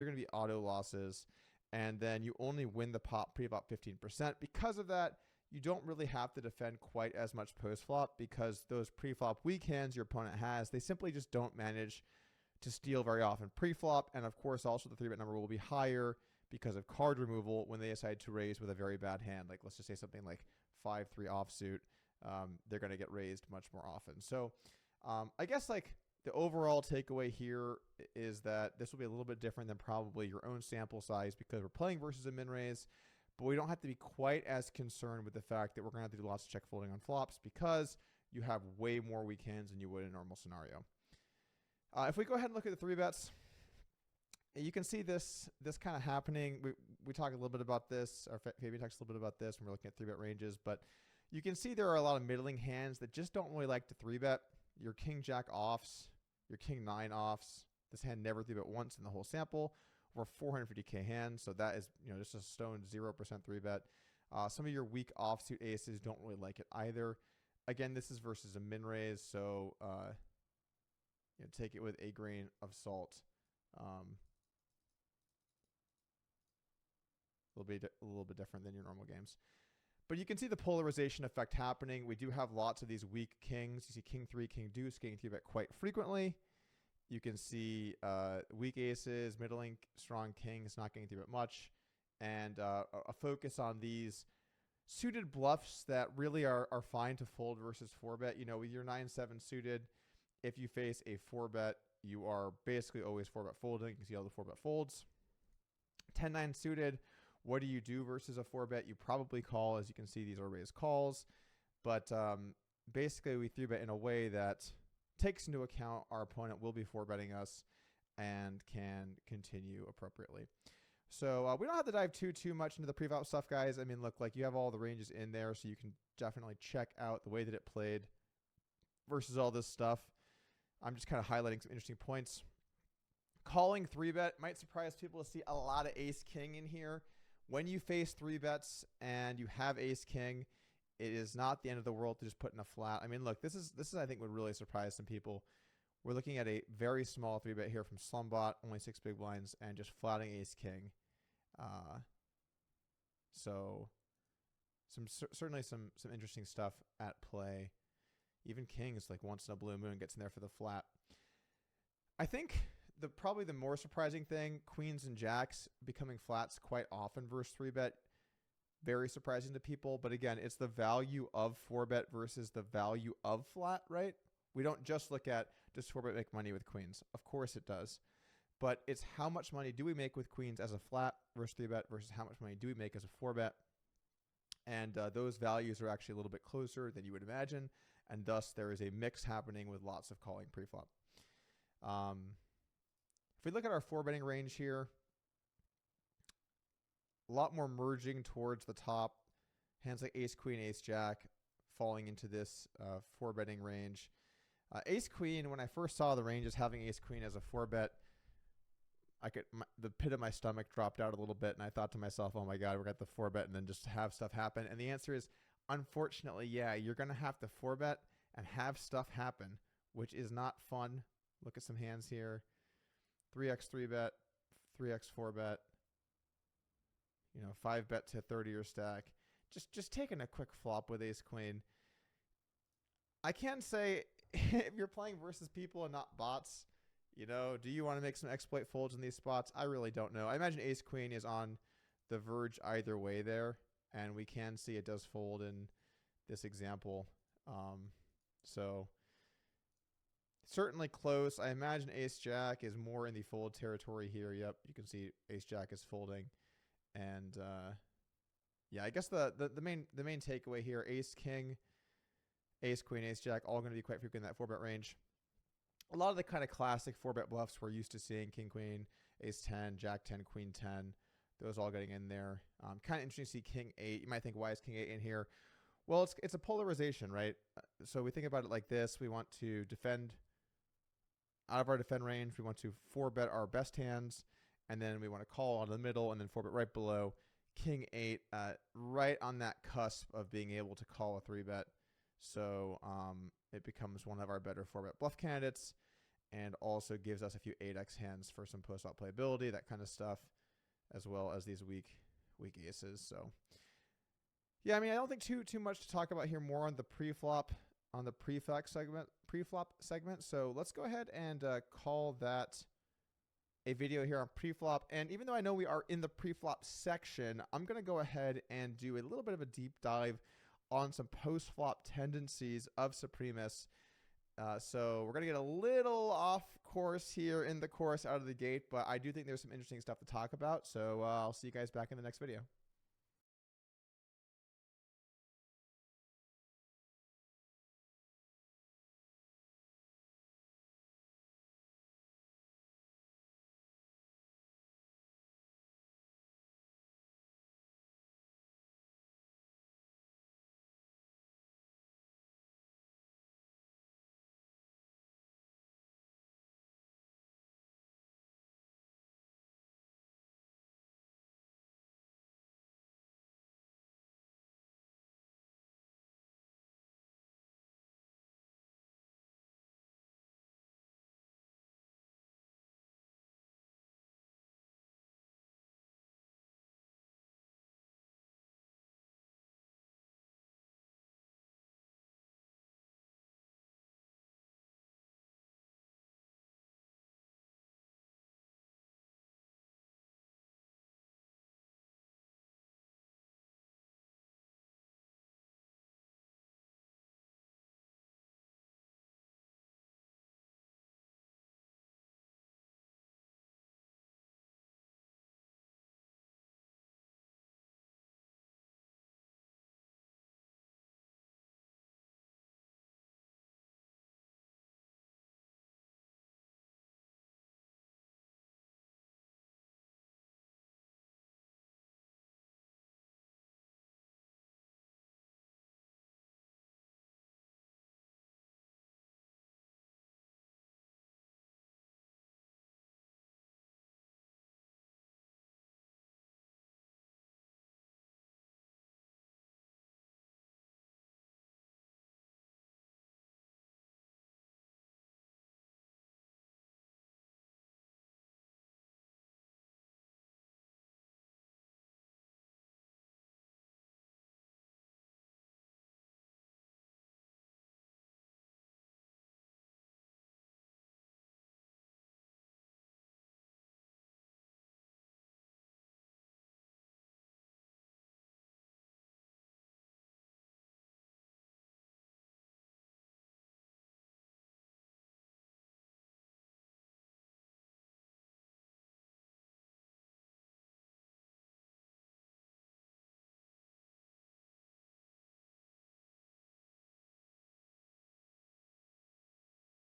going to be auto losses, and then you only win the pot pre-flop 15%. Because of that, you don't really have to defend quite as much post-flop because those pre-flop weak hands your opponent has, they simply just don't manage to steal very often pre-flop. And of course, also the 3-bet number will be higher because of card removal when they decide to raise with a very bad hand. Like let's just say something like 5-3 offsuit. They're going to get raised much more often. So I guess like the overall takeaway here is that this will be a little bit different than probably your own sample size because we're playing versus a min raise, but we don't have to be quite as concerned with the fact that we're going to have to do lots of check folding on flops because you have way more weak hands than you would in a normal scenario. If we go ahead and look at the 3-bets, you can see this kind of happening. We talk a little bit about this, or Fabian talks a little bit about this when we're looking at 3-bet ranges, but you can see there are a lot of middling hands that just don't really like to 3-bet. Your king jack offs, your king 9 offs. This hand never 3-bet once in the whole sample. We're 450k hands, so that is just a stone 0% 3-bet. Some of your weak offsuit aces don't really like it either. Again, this is versus a min raise, so take it with a grain of salt. A little bit different than your normal games. But you can see the polarization effect happening. We do have lots of these weak kings. You see king 3, king deuce, getting 3-bet quite frequently. You can see weak aces, middling strong kings not getting 3-bet much. And a focus on these suited bluffs that really are fine to fold versus 4-bet. With your 9-7 suited, if you face a 4-bet, you are basically always 4-bet folding. You can see all the 4-bet folds. 10-9 suited, what do you do versus a 4-bet? You probably call. As you can see, these are raised calls. But basically, we 3-bet in a way that takes into account our opponent will be 4-betting us and can continue appropriately. So we don't have to dive too much into the pre-flop stuff, guys. I mean, look, like you have all the ranges in there, so you can definitely check out the way that it played versus all this stuff. I'm just kind of highlighting some interesting points. Calling 3-bet might surprise people to see a lot of ace-king in here. When you face 3-bets and you have ace-king, it is not the end of the world to just put in a flat. I mean, look, this is I think would really surprise some people. We're looking at a very small 3-bet here from Slumbot, only 6 big blinds, and just flatting ace-king. So certainly some interesting stuff at play. Even kings, like once in a blue moon, gets in there for the flat. I think probably the more surprising thing, queens and jacks becoming flats quite often versus 3-bet. Very surprising to people. But again, it's the value of 4-bet versus the value of flat, right? We don't just look at, does 4-bet make money with queens? Of course it does. But it's how much money do we make with queens as a flat versus 3-bet versus how much money do we make as a 4-bet? And those values are actually a little bit closer than you would imagine. And thus, there is a mix happening with lots of calling preflop. If we look at our 4-betting range here, a lot more merging towards the top. Hands like ace, queen, ace, jack falling into this 4-betting range. Ace, queen, when I first saw the ranges having ace, queen as a 4-bet, the pit of my stomach dropped out a little bit, and I thought to myself, oh my God, we're going to 4-bet and then just have stuff happen. And the answer is, unfortunately, yeah, you're going to have to 4-bet and have stuff happen, which is not fun. Look at some hands here. 3x 3-bet, 3x 4-bet, 5-bet to 30-er stack. Just taking a quick flop with ace queen. I can say, if you're playing versus people and not bots, do you want to make some exploit folds in these spots? I really don't know. I imagine ace queen is on the verge either way there, and we can see it does fold in this example. So certainly close. I imagine ace jack is more in the fold territory here. Yep, you can see ace jack is folding. And yeah, I guess the main takeaway here, ace king, ace queen, ace jack, all going to be quite frequent in that 4-bet range. A lot of the kind of classic 4-bet bluffs we're used to seeing, king queen, ace 10, jack 10, queen 10, those all getting in there. Kind of interesting to see king 8. You might think, why is king 8 in here? Well, it's a polarization, right? So we think about it like this. We want to defend out of our defend range. We want to 4-bet our best hands, and then we want to call on the middle, and then 4-bet right below. King 8, right on that cusp of being able to call a 3-bet. So it becomes one of our better 4-bet bluff candidates. and also gives us a few 8x hands for some post-flop playability, that kind of stuff, as well as these weak aces. So yeah, I mean, I don't think too much to talk about here more on the pre-flop, on the preflop segment. So let's go ahead and call that a video here on preflop. And even though I know we are in the preflop section, I'm going to go ahead and do a little bit of a deep dive on some post-flop tendencies of Supremus. So we're going to get a little off course here in the course out of the gate, but I do think there's some interesting stuff to talk about. So I'll see you guys back in the next video.